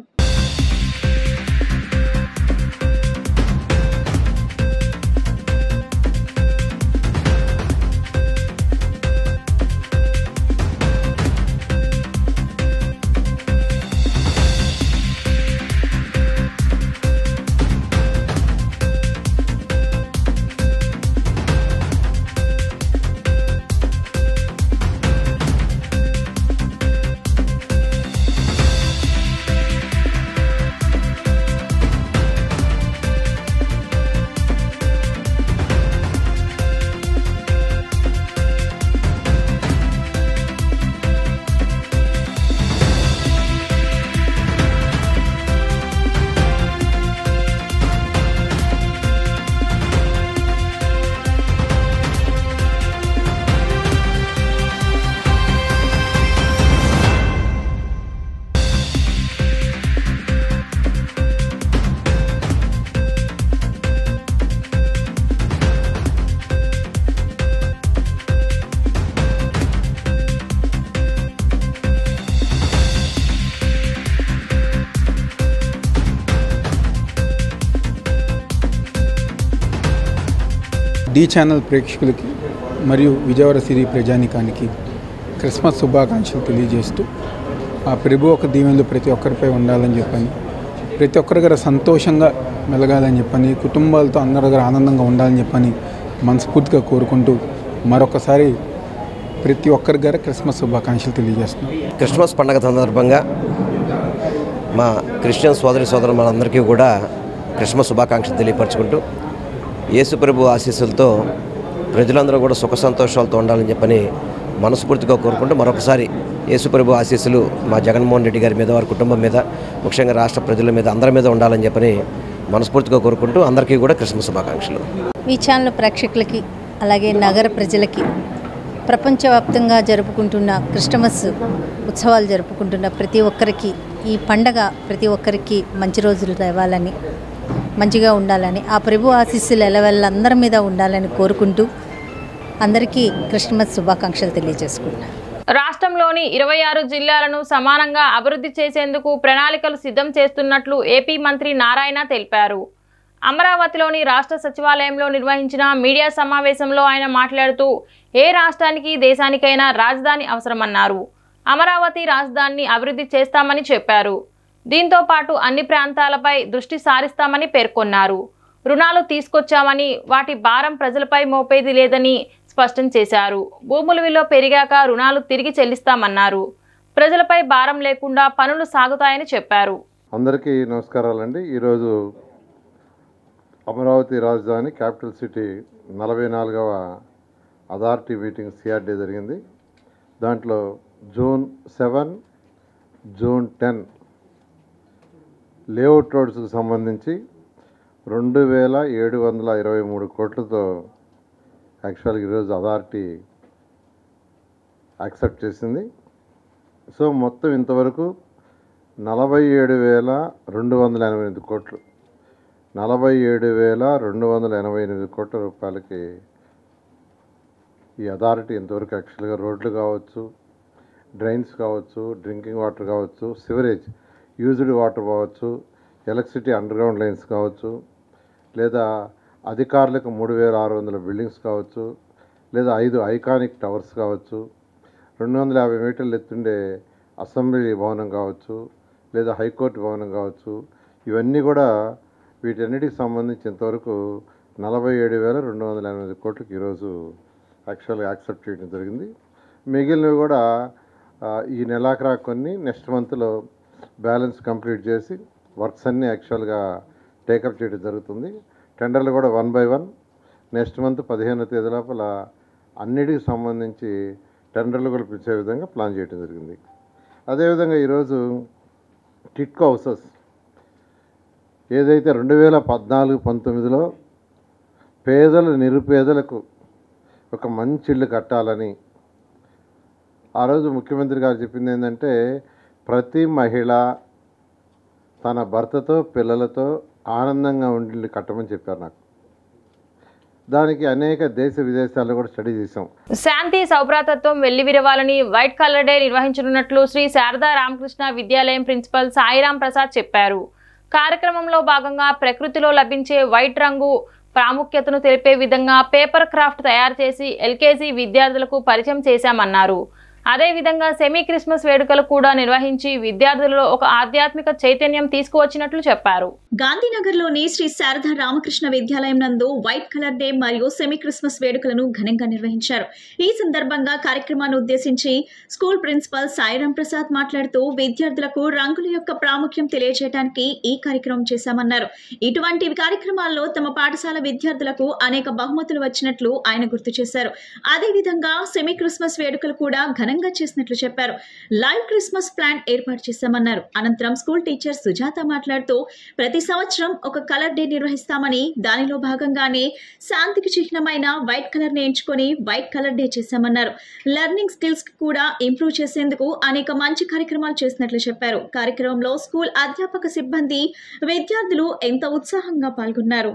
డి ఛానల్ ప్రేక్షకులకి మరియు విజయవాడ సిరీ ప్రజానికానికి క్రిస్మస్ శుభాకాంక్షలు తెలియజేస్తూ ఆ ప్రభు ఒక దీవెనలు ప్రతి ఒక్కరిపై ఉండాలని చెప్పని, ప్రతి ఒక్కరి దగ్గర సంతోషంగా మెలగాలని చెప్పని, కుటుంబాలతో అందరి దగ్గర ఆనందంగా ఉండాలని చెప్పని మనస్ఫూర్తిగా కోరుకుంటూ మరొకసారి ప్రతి ఒక్కరి దగ్గర క్రిస్మస్ శుభాకాంక్షలు తెలియజేస్తున్నాం. క్రిస్మస్ పండుగ సందర్భంగా మా క్రిస్టియన్ సోదరి మనందరికీ కూడా క్రిస్మస్ శుభాకాంక్షలు తెలియపరచుకుంటూ యేసు ప్రభు ఆశీస్సులతో ప్రజలందరూ కూడా సుఖ సంతోషాలతో ఉండాలని చెప్పని మనస్ఫూర్తిగా కోరుకుంటూ మరొకసారి యేసు ప్రభు ఆశీస్సులు మా జగన్మోహన్ రెడ్డి గారి మీద, వారి కుటుంబం మీద, ముఖ్యంగా రాష్ట్ర ప్రజల మీద, అందరి మీద ఉండాలని చెప్పని మనస్ఫూర్తిగా కోరుకుంటూ అందరికీ కూడా క్రిస్మస్ శుభాకాంక్షలు. ఈ ఛానల్ ప్రేక్షకులకి అలాగే నగర ప్రజలకి ప్రపంచవ్యాప్తంగా జరుపుకుంటున్న క్రిస్టమస్ ఉత్సవాలు జరుపుకుంటున్న ప్రతి ఒక్కరికి ఈ పండగ ప్రతి ఒక్కరికి మంచి రోజులు రావాలని, మంచిగా ఉండాలని, ఆ ప్రభు ఆశీస్సులు ఎలవెల్ల అందరి మీద ఉండాలని కోరుకుంటూ అందరికీ క్రిస్టమస్ శుభాకాంక్షలు తెలియజేసుకుంటున్నాను. రాష్ట్రంలోని 26 జిల్లాలను సమానంగా అభివృద్ధి చేసేందుకు ప్రణాళికలు సిద్ధం చేస్తున్నట్లు ఏపీ మంత్రి నారాయణ తెలిపారు. అమరావతిలోని రాష్ట్ర సచివాలయంలో నిర్వహించిన మీడియా సమావేశంలో ఆయన మాట్లాడుతూ ఏ రాష్ట్రానికి దేశానికైనా రాజధాని అవసరమన్నారు. అమరావతి రాజధానిని అభివృద్ధి చేస్తామని చెప్పారు. దీంతో పాటు అన్ని ప్రాంతాలపై దృష్టి సారిస్తామని పేర్కొన్నారు. రుణాలు తీసుకొచ్చామని వాటి భారం ప్రజలపై మోపేది లేదని స్పష్టం చేశారు. భూముల విలువ పెరిగాక రుణాలు తిరిగి చెల్లిస్తామన్నారు. ప్రజలపై భారం లేకుండా పనులు సాగుతాయని చెప్పారు. అందరికీ నమస్కారాలండి. ఈరోజు అమరావతి రాజధాని క్యాపిటల్ సిటీ 44వ అథారిటీ మీటింగ్ సిఆర్డీ జరిగింది. దాంట్లో జూన్ 7, జూన్ 10 లేఅవుట్ రోడ్స్కి సంబంధించి 2723 కోట్లతో యాక్చువల్గా ఈరోజు అథారిటీ యాక్సెప్ట్ చేసింది. సో మొత్తం ఇంతవరకు 47,288 కోట్లు, 47,288 కోట్ల రూపాయలకి ఈ అథారిటీ ఇంతవరకు యాక్చువల్గా రోడ్లు కావచ్చు, డ్రైన్స్ కావచ్చు, డ్రింకింగ్ వాటర్ కావచ్చు, సివరేజ్ యూజ్డ్ వాటర్ కావచ్చు, ఎలక్ట్రిసిటీ అండర్గ్రౌండ్ లైన్స్ కావచ్చు, లేదా అధికారులకు 3,600 బిల్డింగ్స్ కావచ్చు, లేదా 5 ఐకానిక్ టవర్స్ కావచ్చు, 250 మీటర్లు ఎత్తుండే అసెంబ్లీ భవనం కావచ్చు, లేదా హైకోర్టు భవనం కావచ్చు. ఇవన్నీ కూడా వీటన్నిటికి సంబంధించి ఇంతవరకు 47,288 కోట్లకి ఈరోజు యాక్చువల్గా యాక్సెప్ట్ చేయడం జరిగింది. మిగిలినవి కూడా ఈ నెలాఖరా కొన్ని నెక్స్ట్ మంత్లో బ్యాలెన్స్ కంప్లీట్ చేసి వర్క్స్ అన్నీ యాక్చువల్గా టేకప్ చేయడం జరుగుతుంది. టెండర్లు కూడా 1 by 1 నెక్స్ట్ మంత్ 15వ తేదీ లోపల అన్నిటికి సంబంధించి టెండర్లు కూడా పిలిచే విధంగా ప్లాన్ చేయడం జరిగింది. అదేవిధంగా ఈరోజు టిట్కో హౌసెస్ ఏదైతే 2014-19లో పేదలు నిరుపేదలకు ఒక మంచి ఇల్లు కట్టాలని ఆ రోజు ముఖ్యమంత్రి గారు చెప్పింది ఏంటంటే ప్రతి మహిళ తన భర్తతో పిల్లలతో ఆనందంగా ఉండి కట్టమని చెప్పారు. నాకు దానికి అనేక దేశ విదేశాల్లో కూడా స్టడీ చేశాం. శాంతి సౌభ్రాతత్వం వెల్లివిరవాలని వైట్ కలర్ డే నిర్వహించనున్నట్లు శ్రీ శారదా రామకృష్ణ విద్యాలయం ప్రిన్సిపల్ సాయిరాం ప్రసాద్ చెప్పారు. కార్యక్రమంలో భాగంగా ప్రకృతిలో లభించే వైట్ రంగు ప్రాముఖ్యతను తెలిపే విధంగా పేపర్ క్రాఫ్ట్ తయారు చేసి ఎల్కేజీ విద్యార్థులకు పరిచయం చేశామన్నారు. అదేవిధంగా సెమీ క్రిస్మస్ వేడుకలు కూడా నిర్వహించి విద్యార్థులలో ఒక ఆధ్యాత్మిక చైతన్యం తీసుకువచ్చినట్లు చెప్పారు. గాంధీనగర్లోని శ్రీ శారదా రామకృష్ణ విద్యాలయం నందు వైట్ కలర్ డే మరియు సెమీ క్రిస్మస్ వేడుకలను ఘనంగా నిర్వహించారు. ఈ సందర్భంగా కార్యక్రమాన్ని ఉద్దేశించి స్కూల్ ప్రిన్సిపల్ సాయిరాం ప్రసాద్ మాట్లాడుతూ విద్యార్థులకు రంగుల యొక్క ప్రాముఖ్యం తెలియజేయడానికి ఈ కార్యక్రమం చేశామన్నారు. ఇటువంటి కార్యక్రమాల్లో తమ పాఠశాల విద్యార్థులకు అనేక బహుమతులు వచ్చినట్లు ఆయన గుర్తు చేశారు. అదేవిధంగా సెమీ క్రిస్మస్ వేడుకలు కూడా ఘనంగా చేసినట్లు చెప్పారు. లైవ్ క్రిస్మస్ ప్లాన్ ఏర్పాటు చేశామన్నారు. అనంతరం స్కూల్ టీచర్ సుజాత మాట్లాడుతూ ప్రతి సంవత్సరం ఒక కలర్ డే నిర్వహిస్తామని దానిలో భాగంగానే శాంతికి చిహ్నమైన వైట్ కలర్ ని ఎంచుకొని వైట్ కలర్ డే చేశామన్నారు. లెర్నింగ్ స్కిల్స్ కూడా ఇంప్రూవ్ చేసేందుకు అనేక మంచి కార్యక్రమాలు చేసినట్లు చెప్పారు. కార్యక్రమంలో స్కూల్ అధ్యాపక సిబ్బంది విద్యార్థులు ఎంతో ఉత్సాహంగా పాల్గొన్నారు.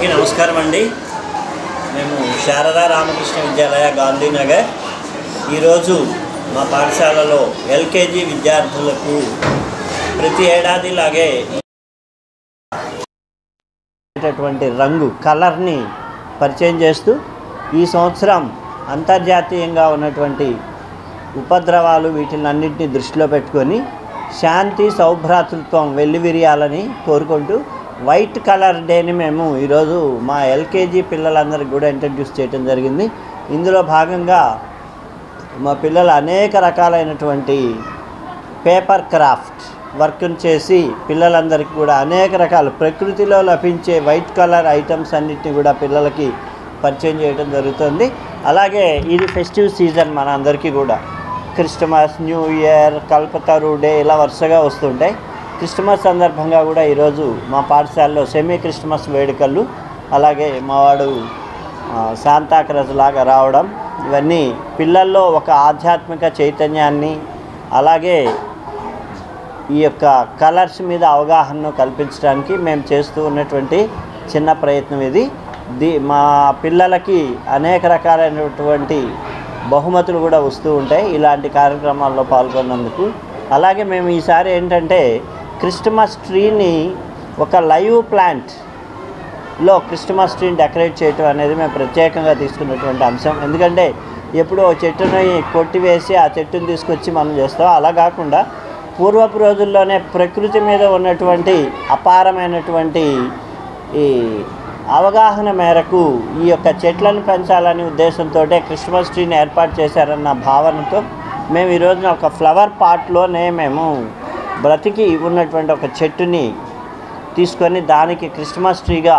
అందరికీ నమస్కారం అండి. మేము శారదా రామకృష్ణ విద్యాలయ గాంధీనగర్. ఈరోజు మా పాఠశాలలో ఎల్కేజీ విద్యార్థులకు ప్రతి ఏడాదిలాగే రంగు కలర్ని పరిచయం చేస్తూ ఈ సంవత్సరం అంతర్జాతీయంగా ఉన్నటువంటి ఉపద్రవాలు వీటినన్నింటినీ దృష్టిలో పెట్టుకొని శాంతి సౌభ్రాతృత్వం వెల్లివిరియాలని కోరుకుంటూ వైట్ కలర్ డేని మేము ఈరోజు మా ఎల్కేజీ పిల్లలందరికీ కూడా ఇంట్రడ్యూస్ చేయడం జరిగింది. ఇందులో భాగంగా మా పిల్లలు అనేక రకాలైనటువంటి పేపర్ క్రాఫ్ట్ వర్క్ను చేసి పిల్లలందరికీ కూడా అనేక రకాల ప్రకృతిలో లభించే వైట్ కలర్ ఐటమ్స్ అన్నిటిని కూడా పిల్లలకి పరిచయం చేయడం జరుగుతుంది. అలాగే ఇది ఫెస్టివ్ సీజన్, మన అందరికీ కూడా Christmas, new year, Kalpataru day ఇలా వరుసగా వస్తుంటాయి. క్రిస్టమస్ సందర్భంగా కూడా ఈరోజు మా పాఠశాలలో సెమీ క్రిస్టమస్ వేడుకలు, అలాగే మావాడు శాంతాక్రాజ్ లాగా రావడం, ఇవన్నీ పిల్లల్లో ఒక ఆధ్యాత్మిక చైతన్యాన్ని అలాగే ఈ యొక్క కలర్స్ మీద అవగాహనను కల్పించడానికి మేము చేస్తూ ఉన్నటువంటి చిన్న ప్రయత్నం ఇది. మా పిల్లలకి అనేక రకాలైనటువంటి బహుమతులు కూడా వస్తూ ఉంటాయి ఇలాంటి కార్యక్రమాల్లో పాల్గొన్నందుకు. అలాగే మేము ఈసారి ఏంటంటే క్రిస్టమస్ ట్రీని ఒక లైవ్ ప్లాంట్లో క్రిస్టమస్ ట్రీని డెకరేట్ చేయటం అనేది మేము ప్రత్యేకంగా తీసుకున్నటువంటి అంశం. ఎందుకంటే ఎప్పుడో చెట్టుని కొట్టివేసి ఆ చెట్టుని తీసుకొచ్చి మనం చేస్తాం, అలా కాకుండా పూర్వపు రోజుల్లోనే ప్రకృతి మీద ఉన్నటువంటి అపారమైనటువంటి ఈ అవగాహన మేరకు ఈ యొక్క చెట్లను పెంచాలనే ఉద్దేశంతో క్రిస్మస్ ట్రీని ఏర్పాటు చేశారన్న భావనతో మేము ఈ రోజున ఒక ఫ్లవర్ పాట్లోనే మేము బ్రతికి ఉన్నటువంటి ఒక చెట్టుని తీసుకొని దానికి క్రిస్మస్ ట్రీగా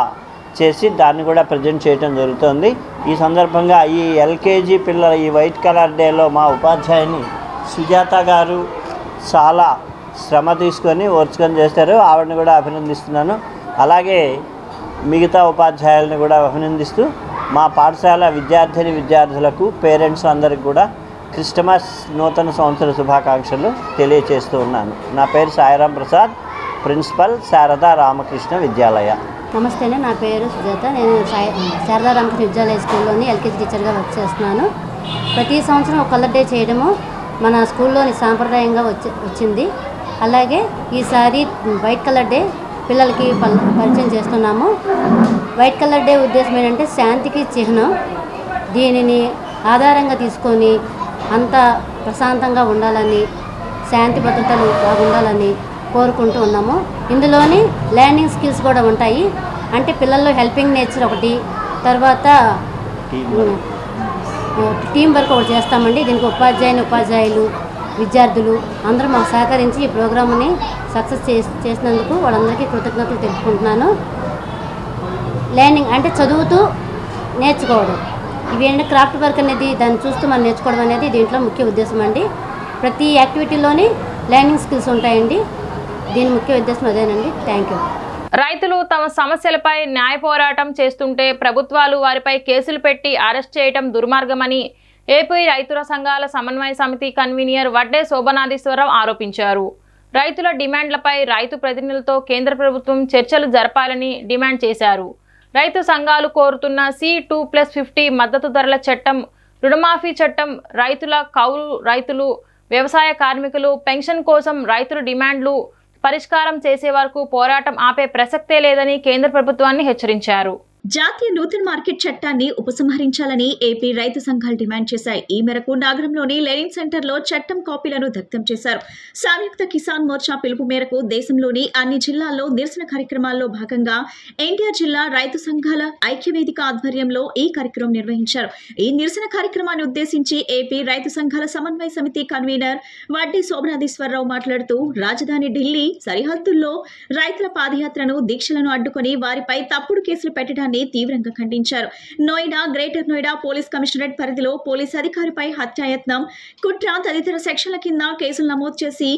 చేసి దాన్ని కూడా ప్రజెంట్ చేయడం జరుగుతుంది. ఈ సందర్భంగా ఈ ఎల్కేజీ పిల్లల ఈ వైట్ కలర్ డేలో మా ఉపాధ్యాయుని సుజాత గారు చాలా శ్రమ తీసుకొని ఓర్చుకొని చేస్తారు, ఆవిడని కూడా అభినందిస్తున్నాను. అలాగే మిగతా ఉపాధ్యాయులను కూడా అభినందిస్తూ మా పాఠశాల విద్యార్థులకు పేరెంట్స్ అందరికి కూడా క్రిస్టమస్ నూతన సంవత్సర శుభాకాంక్షలు తెలియచేస్తూ ఉన్నాను. నా పేరు సాయిరాం ప్రసాద్, ప్రిన్సిపల్ శారదా రామకృష్ణ విద్యాలయ. నమస్తే, నా పేరు సుజాత. నేను శారదా రామకృష్ణ విద్యాలయ స్కూల్లోని ఎల్కేజీ టీచర్గా వర్క్ చేస్తున్నాను. ప్రతి సంవత్సరం ఒక కలర్ డే చేయడము మన స్కూల్లోని సాంప్రదాయంగా వచ్చింది. అలాగే ఈసారి వైట్ కలర్ డే పిల్లలకి పరిచయం చేస్తున్నాము. వైట్ కలర్ డే ఉద్దేశం ఏంటంటే శాంతికి చిహ్నం. దీనిని ఆధారంగా తీసుకొని అంతా ప్రశాంతంగా ఉండాలని, శాంతి భద్రతలు బాగుండాలని కోరుకుంటూ ఉన్నాము. ఇందులోని లెర్నింగ్ స్కిల్స్ కూడా ఉంటాయి. అంటే పిల్లల్లో హెల్పింగ్ నేచర్ ఒకటి, తర్వాత టీం వర్క్ ఒకటి చేస్తామండి. దీనికి ఉపాధ్యాయులు విద్యార్థులు అందరూ మాకు సహకరించి ఈ ప్రోగ్రామ్ని సక్సెస్ చేసినందుకు వాళ్ళందరికీ కృతజ్ఞతలు తెలుపుకుంటున్నాను. లెర్నింగ్ అంటే చదువుతూ నేర్చుకోవడం, ఇవి ఏంటంటే క్రాఫ్ట్ వర్క్ అనేది దాన్ని చూస్తూ మనం నేర్చుకోవడం అనేది దీంట్లో ముఖ్య ఉద్దేశం అండి. ప్రతి యాక్టివిటీలోని లెర్నింగ్ స్కిల్స్ ఉంటాయండి. దీని ముఖ్య ఉద్దేశం అదేనండి. Thank you. రైతులు తమ సమస్యలపై న్యాయ పోరాటం చేస్తుంటే ప్రభుత్వాలు వారిపై కేసులు పెట్టి అరెస్ట్ చేయడం దుర్మార్గమని ఏపీ రైతుల సంఘాల సమన్వయ సమితి కన్వీనర్ వడ్డే శోభనాధీశ్వరరావు ఆరోపించారు. రైతుల డిమాండ్లపై రైతు ప్రతినిధులతో కేంద్ర ప్రభుత్వం చర్చలు జరపాలని డిమాండ్ చేశారు. రైతు సంఘాలు కోరుతున్న C2+50 మద్దతు ధరల చట్టం, రుణమాఫీ చట్టం, కౌలు రైతులు, వ్యవసాయ కార్మికులు పెన్షన్ కోసం రైతుల డిమాండ్లు పరిష్కారం చేసే వరకు పోరాటం ఆపే ప్రసక్తే లేదని కేంద్ర ప్రభుత్వాన్ని హెచ్చరించారు. జాతీయ నూతన మార్కెట్ చట్టాన్ని ఉపసంహరించాలని ఏపీ రైతు సంఘాలు డిమాండ్ చేశాయి. ఈ మేరకు నగరంలోని లెనిన్ సెంటర్లో చట్టం కాపీలను దగ్ధం చేశారు. సంయుక్త కిసాన్ మోర్చా పిలుపు మేరకు దేశంలోని అన్ని జిల్లాల్లో నిరసన కార్యక్రమాల్లో భాగంగా ఎన్టీఆర్ జిల్లా రైతు సంఘాల ఐక్యవేదిక ఆధ్వర్యంలో ఈ కార్యక్రమం నిర్వహించారు. ఈ నిరసన కార్యక్రమాన్ని ఉద్దేశించి ఏపీ రైతు సంఘాల సమన్వయ సమితి కన్వీనర్ వడ్డీ శోభనాధీశ్వరరావు మాట్లాడుతూ రాజధాని ఢిల్లీ సరిహద్దుల్లో రైతుల పాదయాత్రను, దీక్షలను అడ్డుకొని వారిపై తప్పుడు కేసులు పెట్టడానికి తీవ్రంగా ఖండించారు. Noida, greater Noida police commissionerate పరిధిలో పోలీస్ అధికారిపై హత్యాయత్నం, కుట్ర తదితర సెక్షన్ల కింద కేసులు నమోదు చేసి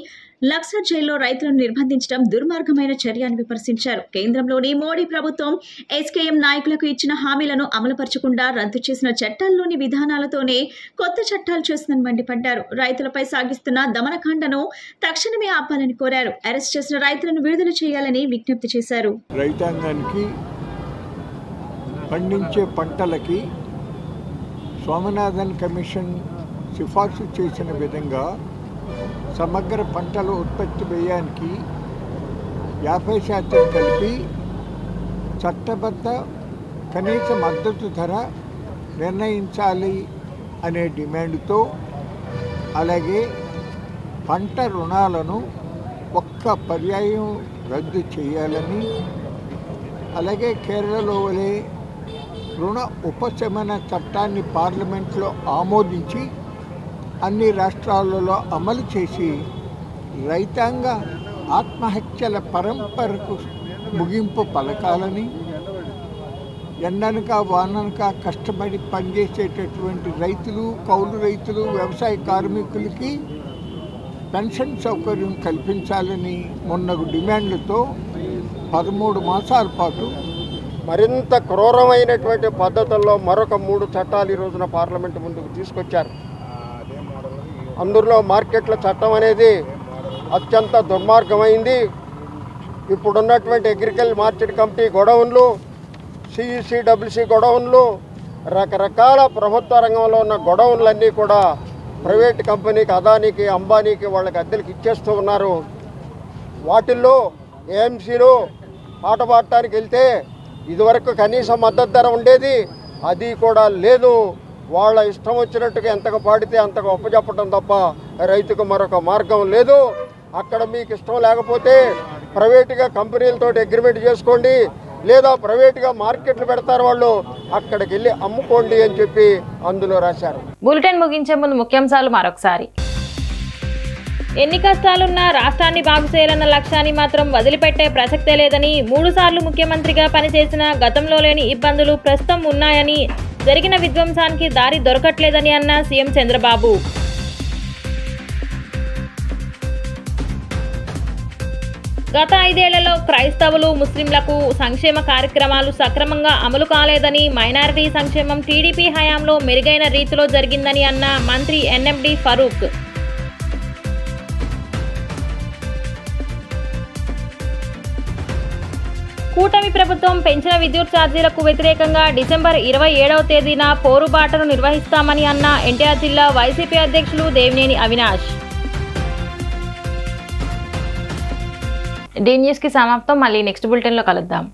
లక్సర్ జైల్లో రైతులను నిర్బంధించడం దుర్మార్గమైన చర్య అని విమర్శించారు. కేంద్రంలోని మోడీ ప్రభుత్వం ఎస్కేఎం నాయకులకు ఇచ్చిన హామీలను అమలుపరచకుండా రద్దు చేసిన చట్టాల్లోని విధానాలతోనే కొత్త చట్టాలు చేస్తుందని మండిపడ్డారు. రైతులపై సాగిస్తున్న దమనకాండను తక్షణమే ఆపాలని కోరారు. అరెస్ట్ చేసిన రైతులను విడుదల చేయాలని విజ్ఞప్తి చేశారు. రైతాంగానికి పండించే పంటలకి స్వామినాథన్ కమిషన్ సిఫార్సు చేసిన విధంగా సమగ్ర పంటల ఉత్పత్తి వ్యయానికి 50% కలిపి చట్టబద్ధ కనీస మద్దతు ధర నిర్ణయించాలి అనే డిమాండ్తో, అలాగే పంట రుణాలను ఒక్క పర్యాయం రద్దు చేయాలని, అలాగే కేరళలో వలె రుణ ఉపశమన చట్టాన్ని పార్లమెంట్లో ఆమోదించి అన్ని రాష్ట్రాలలో అమలు చేసి రైతాంగ ఆత్మహత్యల పరంపరకు ముగింపు పలకాలని, ఎండనక వాననక కష్టపడి పనిచేసేటటువంటి రైతులు, కౌలు రైతులు, వ్యవసాయ కార్మికులకి పెన్షన్ సౌకర్యం కల్పించాలని మొన్నగు డిమాండ్లతో 13 మాసాల పాటు మరింత క్రూరమైనటువంటి పద్ధతుల్లో మరొక 3 చట్టాలు ఈ రోజున పార్లమెంటు ముందుకు తీసుకొచ్చారు. అందులో మార్కెట్ల చట్టం అనేది అత్యంత దుర్మార్గమైంది. ఇప్పుడున్నటువంటి అగ్రికల్చర్ మార్కెట్ కమిటీ గొడవన్లు, సిఈసిడబ్ల్యూసి గొడవన్లు, రకరకాల ప్రభుత్వ రంగంలో ఉన్న గొడవన్లన్నీ కూడా ప్రైవేట్ కంపెనీకి, అదానికి, అంబానీకి వాళ్ళకి అద్దెలకు ఇచ్చేస్తూ ఉన్నారు. వాటిల్లో ఏఎంసీలు పాట పాడటానికి వెళ్తే ఇదివరకు కనీస మద్దతు ధర ఉండేది, అది కూడా లేదు. వాళ్ళ ఇష్టం వచ్చినట్టుగా ఎంతగా పాడితే అంతగా ఒప్పజెప్పడం తప్ప రైతుకు మరొక మార్గం లేదు. అక్కడ మీకు ఇష్టం లేకపోతే ప్రైవేటుగా కంపెనీలతో అగ్రిమెంట్ చేసుకోండి, లేదా ప్రైవేటుగా మార్కెట్లు పెడతారు వాళ్ళు, అక్కడికి వెళ్ళి అమ్ముకోండి అని చెప్పి అందులో రాశారు. బులెటిన్ ముగించే ముందు ముఖ్యాంశాలు మరొకసారి. ఎన్ని కష్టాలున్నా రాష్ట్రాన్ని బాగు చేయాలన్న లక్ష్యాన్ని మాత్రం వదిలిపెట్టే ప్రసక్తే లేదని, 3 సార్లు ముఖ్యమంత్రిగా పనిచేసిన గతంలో లేని ఇబ్బందులు ప్రస్తుతం ఉన్నాయని, జరిగిన విధ్వంసానికి దారి దొరకట్లేదని అన్న సీఎం చంద్రబాబు. గత 5 ఏళ్లలో క్రైస్తవులు, ముస్లింలకు సంక్షేమ కార్యక్రమాలు సక్రమంగా అమలు కాలేదని, మైనారిటీ సంక్షేమం టీడీపీ హయాంలో మెరుగైన రీతిలో జరిగిందని అన్న మంత్రి ఎన్ఎండి ఫరూక్. కూటమి ప్రభుత్వం పెంచిన విద్యుత్ ఛార్జీలకు వ్యతిరేకంగా డిసెంబర్ 27వ తేదీన పోరుబాటను నిర్వహిస్తామని అన్న ఎన్టీఆర్ జిల్లా వైసీపీ అధ్యక్షులు దేవినేని అవినాష్. డి న్యూస్కి సమాప్తం. మళ్ళీ నెక్స్ట్ బులెటిన్లో కలుద్దాం.